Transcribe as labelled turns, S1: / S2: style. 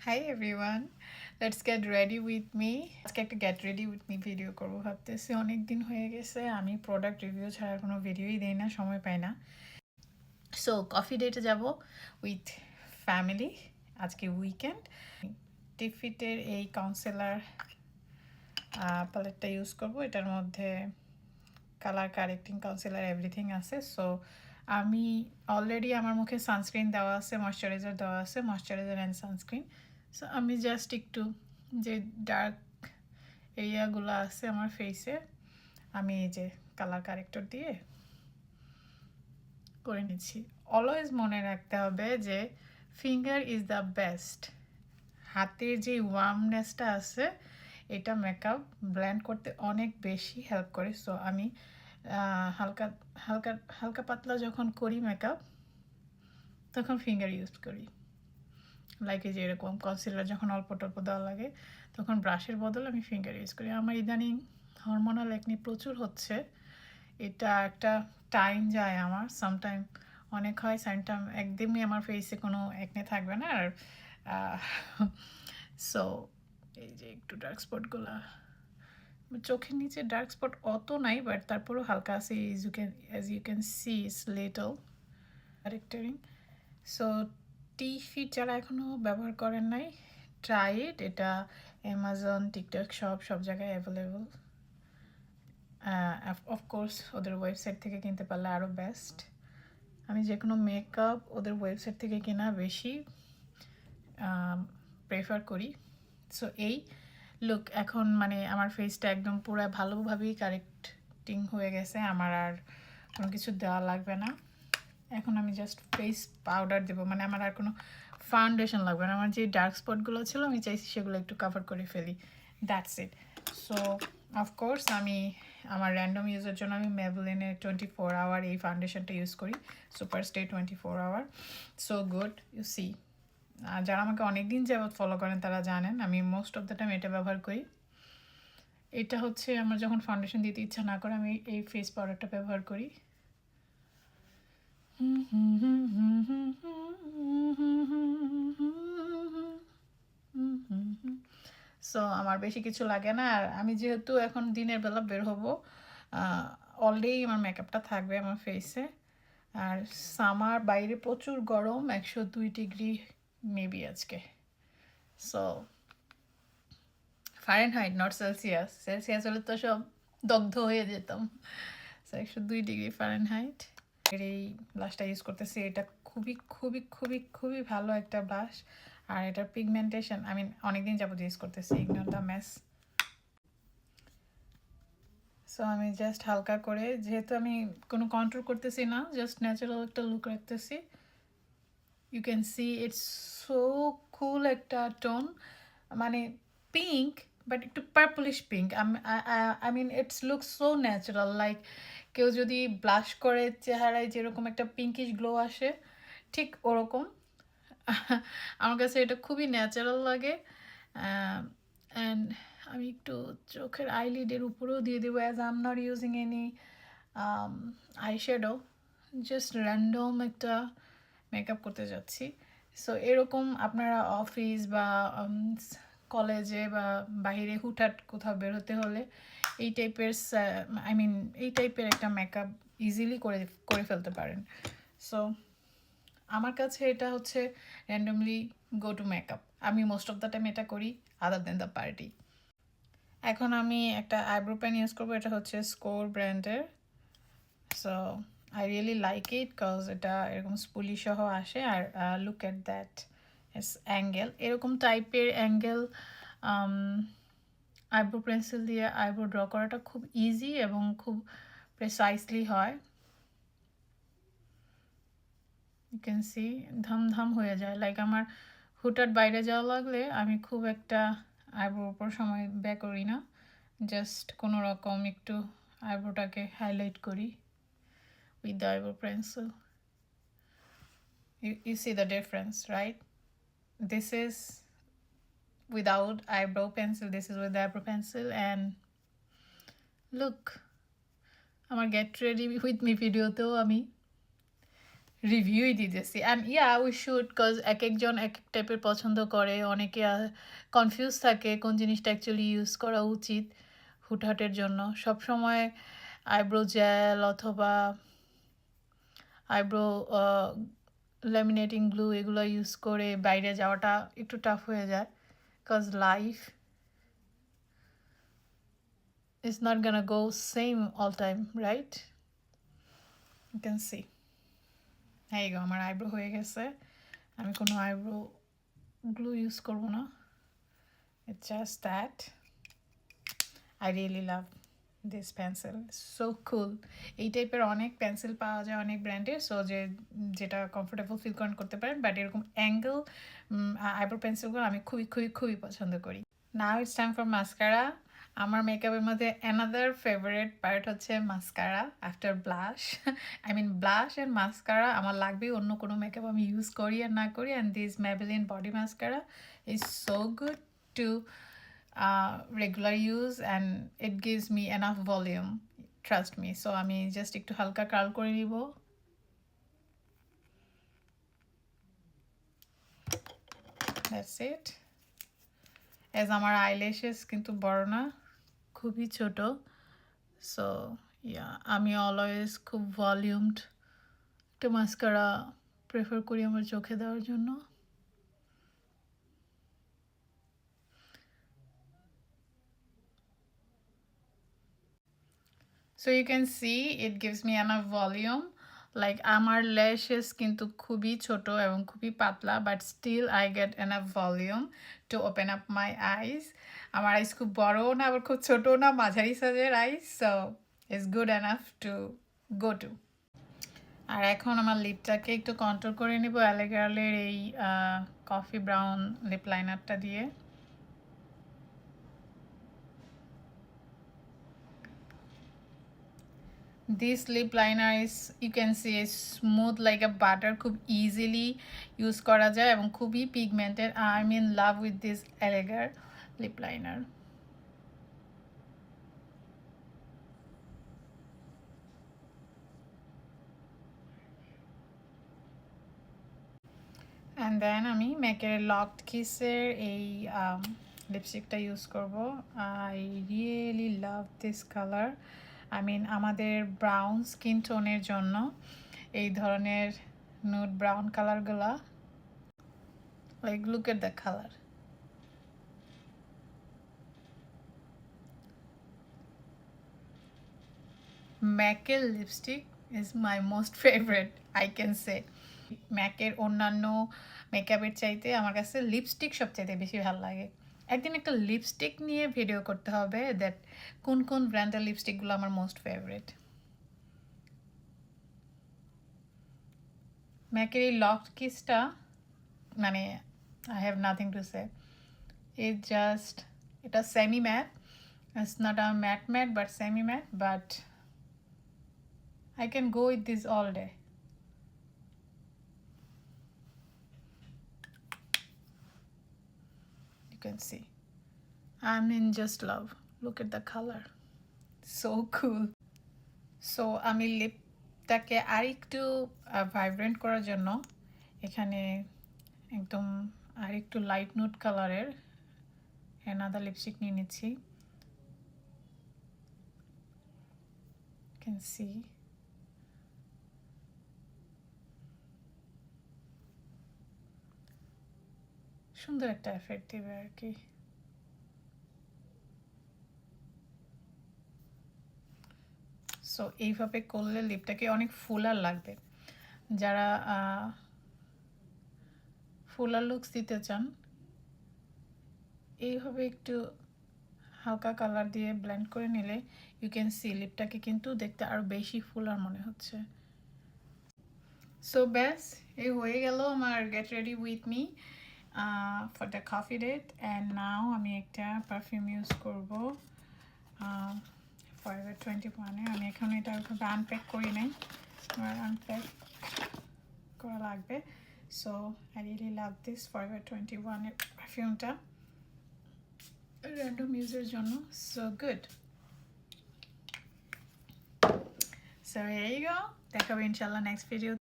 S1: Hi everyone, let's get ready with me. আজকে একটা get ready with me video করবো ভাবতেছি। অনেক দিন হয়ে গেছে আমি প্রোডাক্ট রিভিউ ছাড়া কোনো ভিডিওই দেই না, সময় পাই না। সো কফি ডেটে যাব উইথ ফ্যামিলি। আজকে উইকেন্ড। টিফিটের এই কাউন্সিলার প্যালেটটা ইউজ করব। এটার মধ্যে কালার কারেক্টিং কাউন্সিলার এভরিথিং আছে। সো আমি অলরেডি আমার মুখে সানস্ক্রিন দেওয়া আছে, ময়শ্চারাইজার দেওয়া আছে, ময়শ্চারাইজার অ্যান্ড সানস্ক্রিন। সো আমি জাস্ট একটু যে ডার্ক এরিয়াগুলো আছে আমার ফেসে, আমি এই যে কালার কারেক্টর দিয়ে করে নিচ্ছি। অলওয়েজ মনে রাখতে হবে যে ফিঙ্গার ইজ দ্য বেস্ট। হাতের যে ওয়ার্মনেসটা আছে এটা মেকআপ ব্লেন্ড করতে অনেক বেশি হেল্প করে। সো আমি হালকা হালকা হালকা পাতলা যখন করি মেকআপ তখন ফিঙ্গার ইউজ করি। লাইক এই যে এরকম কনসিলার যখন অল্প টল্প দেওয়া লাগে তখন ব্রাশের বদলে আমি ফিঙ্গার ইউজ করি। আমার ইদানিং হরমোনাল একনি প্রচুর হচ্ছে, এটা একটা টাইম যায় আমার, সামটাইম অনেক হয়, সামটাইম একদমই আমার ফেসে কোনো একনে থাকবে না। আর সো এই যে একটু ডার্ক স্পটগুলো চোখের নিচে, ডার্ক স্পট অত নাই বাট তারপরেও হালকা আছে। As you can see it's little charactering. So টিফিট যারা এখনও ব্যবহার করেন নাই, ট্রাই ইট। এটা অ্যামাজন, টিকটক সব জায়গায় অ্যাভেলেবল। অফকোর্স ওদের ওয়েবসাইট থেকে কিনতে পারলে আরও বেস্ট। আমি যে কোনো মেকআপ ওদের ওয়েবসাইট থেকে কেনা বেশি প্রেফার করি। সো এই লুক এখন মানে আমার ফেসটা একদম পুরো ভালোভাবেই কারেক্টিং হয়ে গেছে, আমার আর কোনো কিছু দেওয়া লাগবে না। এখন আমি জাস্ট ফেস পাউডার দেবো, মানে আমার আর কোনো ফাউন্ডেশন লাগবে না। আমার যে ডার্ক স্পটগুলো ছিল আমি চাইছি সেগুলো একটু কভার করে ফেলি, দ্যাটস ইট। সো অফকোর্স আমি আমার র্যান্ডম ইউজের জন্য আমি ম্যাবলিনের 24 আওয়ার এই ফাউন্ডেশনটা ইউজ করি, super stay 24 hour. So good, you see. যারা আমাকে অনেক দিন যাবৎ ফলো করেন তারা জানেন আমি মোস্ট অফ দ্য টাইম এটা ব্যবহার করি। এটা হচ্ছে আমার যখন ফাউন্ডেশন দিতে ইচ্ছা না করে আমি এই ফেস পাউডারটা ব্যবহার করি। সো আমার বেশি কিছু লাগে না। আর আমি যেহেতু এখন দিনের বেলা বের হব, অলরেডি আমার মেকআপটা থাকবে আমার ফেসে। আর সামার বাইরে প্রচুর গরম, 102 ডিগ্রি মেবি আজকে। So Fahrenheit, not Celsius. Celsius হলে তো সব দগ্ধ হয়ে যেতাম। So 102 degree Fahrenheit. এই ব্লাশটা ইউজ করতেছি, এটা খুবই খুবই খুবই খুবই ভালো একটা ব্লাশ। আর এটার পিগমেন্টেশন আমি অনেকদিন যাবত ইউজ করতেছি, ইগনোর দ্য মেস। সো আমি জাস্ট হালকা করে, যেহেতু আমি কোনো কন্ট্রোল করতেছি না, জাস্ট ন্যাচারাল একটা লুক রাখতেছি। You can see it's so cool একটা টোন, মানে পিঙ্ক বাট একটু purplish pink. I mean it's look so natural, like কেউ যদি ব্লাশ করে চেহারায় যেরকম একটা পিঙ্কিশ গ্লো আসে ঠিক ওরকম। আমার কাছে এটা খুবই ন্যাচারাল লাগে। অ্যান্ড আমি একটু চোখের আইলিডের উপরেও দিয়ে দেবো, as I am not using any eyeshadow, just random একটা মেকআপ করতে যাচ্ছি। সো এরকম আপনারা অফিস বা কলেজে বা বাহিরে হুটহাট কোথাও বেরোতে হলে এই টাইপের এই টাইপের একটা মেকআপ ইজিলি করে ফেলতে পারেন। সো আমার কাছে এটা হচ্ছে র্যান্ডমলি গো টু মেকআপ। আমি মোস্ট অফ দ্য টাইম এটা করি আদার দেন দ্য পার্টি। এখন আমি একটা আইব্রো পেন ইউজ করবো, এটা হচ্ছে স্কোর ব্র্যান্ডের। So I really like it cause এটা এরকম স্পুলি সহ আসে। আর লুক অ্যাট দ্যাট অ্যাঙ্গেল, এরকম টাইপের অ্যাঙ্গেল আইব্রো পেন্সিল দিয়ে আইব্রো ড্র করাটা খুব ইজি এবং খুব প্রেসাইসলি হয়। ইউ ক্যান সি ধাম হয়ে যায়। লাইক আমার হুটহাট বাইরে যাওয়া লাগলে আমি খুব একটা আইব্রোর উপর সময় ব্যয় করি না, জাস্ট কোনো রকম একটু আইব্রোটাকে হাইলাইট করি with the eyebrow pencil. You see the difference, right? This is without eyebrow pencil, this is with the eyebrow pencil. And look, আমার get ready with me ভিডিওতেও আমি রিভিউই দিতেছি and yeah we should cause এক একজন এক এক টাইপের পছন্দ করে, অনেকে কনফিউজ থাকে কোন জিনিসটা অ্যাকচুয়ালি ইউজ করা উচিত হুটহাটের জন্য। সবসময় আইব্রো জেল অথবা আইব্রো ল্যামিনেটিং গ্লু এগুলো ইউজ করে বাইরে যাওয়াটা একটু টাফ হয়ে যায়, cause life is not gonna go same all time, right? You can see. এই গো আমার আইব্রো হয়ে গেছে। আমি কোনো আইব্রো গ্লু ইউজ করবো না, it's just that I really love this pencil, so cool. এই টাইপের অনেক পেন্সিল পাওয়া যায় অনেক ব্র্যান্ডের, সো যেটা কমফোর্টেবল ফিল করতে পারেন, বাট এরকম অ্যাঙ্গেল আইব্রো পেন্সিলগুলো আমি খুবই খুবই খুবই পছন্দ করি। Now it's time for mascara. আমার মেকআপের মধ্যে অ্যানাদার ফেভারিট পার্ট হচ্ছে mascara after blush. I mean blush and mascara আমার লাগবেই, অন্য কোনো মেকআপ আমি ইউজ করি আর না করি। And this Maybelline body mascara is so good to regular use and it gives me enough volume, trust me. So আমি জাস্ট একটু হালকা কার্ল করে নিব। That's it. As আমার আইল্যাশেস কিন্তু বড় না, খুবই ছোট, সো ইয়া আমি অলওয়েজ খুব ভলিউমড একটা মাস্কারা প্রেফার করি আমার চোখে দেওয়ার জন্য। So you can see it gives me enough volume. Like আমার lashes কিন্তু খুবই ছোট এবং খুবই পাতলা, but still I get enough volume to open up my eyes. আমার আইস খুব বড়ও না আবার খুব ছোটও না, মাঝারি সাইজের আইস, so it's good enough to go to. আর এখন আমার লিপটাকে একটু কন্ট্রোল করে নিব অ্যালেগার্লের এই কফি ব্রাউন লিপ লাইনারটা দিয়ে। This lip liner is, you can see, is smooth like a butter, খুব easily use করা যায় এবং খুবই pigmented. I'm in love with this Elegant lip liner. And then আমি ম্যাকের লকড কিসের এই লিপস্টিকটা ইউজ করব। I really love this color. I mean আমাদের ব্রাউন স্কিন টোনের জন্য এই ধরনের নুড ব্রাউন কালারগুলা, like look at the color. ম্যাকের lipstick is my most favorite, I can say. ম্যাকের অন্যান্য মেকআপের চাইতে আমার কাছে লিপস্টিক সবচাইতে বেশি ভালো লাগে। একদিন একটা লিপস্টিক নিয়ে ভিডিও করতে হবে, দ্যাট কোন কোন ব্র্যান্ডের লিপস্টিকগুলো আমার মোস্ট ফেভারিট। ম্যাকের এই লকড কিসটা মানে I have nothing to say. It just, এটা semi matte, it's not a matte but semi matte, but I can go with this all day. You can see I'm in just love. Look at the color, so cool. So আমি লিপটাকে আরেকটু vibrant করার জন্য এখানে একদম আরেকটু light nude কালারের another lipstick নিয়ে নিচ্ছি। You can see সুন্দর একটা এফেক্ট দেবে আর কি। সো এইভাবে করলে লিপটাকে অনেক ফুলার লাগবে। যারা ফুলার লুকস দিতে চান এইভাবে একটু হালকা কালার দিয়ে ব্লেন্ড করে নিলে ইউ ক্যান সি লিপটাকে কিন্তু দেখতে আরও বেশি ফুলার মনে হচ্ছে। সো ব্যাস এই হয়ে গেল আমার get ready with me for the coffee date. And now আমি একটা পারফিউম ইউজ করবো Forever 21 আমি এখন এটা আনপ্যাক করি নাই, আমার আনপ্যাক করা লাগবে। So I really love this Forever 21 এর পারফিউমটা র্যান্ডম ইউজের জন্য, সো গুড। সো এই গো, দেখাবো ইনশাল্লাহ নেক্সট ভিডিও।